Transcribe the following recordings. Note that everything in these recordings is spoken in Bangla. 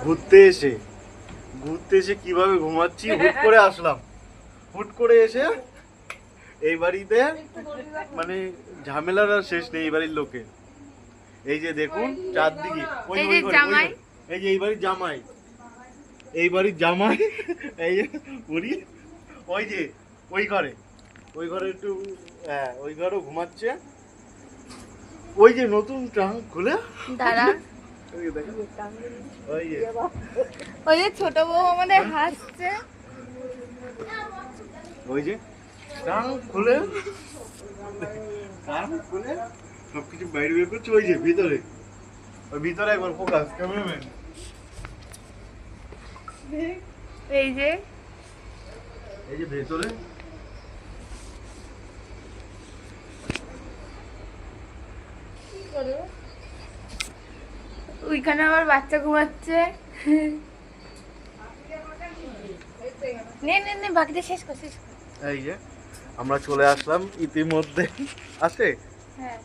ঘুরতে এসে কিভাবে ঘুমাচ্ছি, হুট করে আসলাম, হুট করে এসে এই বাড়িতে মানে ঝামেলার আর শেষ নেই এই বাড়ির লোকে। এই যে দেখুন চারদিকে এই যে এই বাড়ির জামাই, এই বাড়ির জামাই, এই যে উনি ওই যে ওই ঘরে একটু, হ্যাঁ ওই ঘরেও ঘুমাচ্ছে। ওই যে নতুন ট্রাঙ্ক খুলে দাঁড়া, ওই যে ছোট বউ আমাদের হাসছে। ওই যে ট্রাঙ্ক খুলে সবকিছু বাইরে বের করছে। ওই যে ভিতরে, ওই ভিতরে একবার ফোকাস ক্যামেরাম্যান, এই যে ভেতরে ওইখানে আবার বাচ্চা ঘুমাচ্ছে। নে নে নে, বাকিটা শেষ কর। এই যে আমরা চলে আসলাম ইতিমধ্যে। আছে হ্যাঁ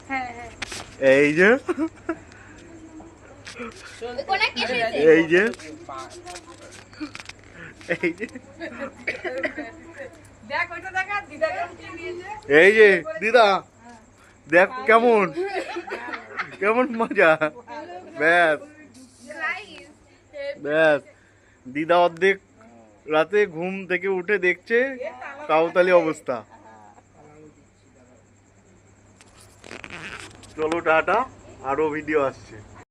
হ্যাঁ হ্যাঁ, এই যে এই যে এই যে এই যে দিদা দেখ কেমন কেমন মজা। ব্যাস ব্যাস, দিদা অর্ধেক রাতে ঘুম থেকে উঠে দেখছে কাউতালি অবস্থা। চলো টাটা, আরো ভিডিও আসছে।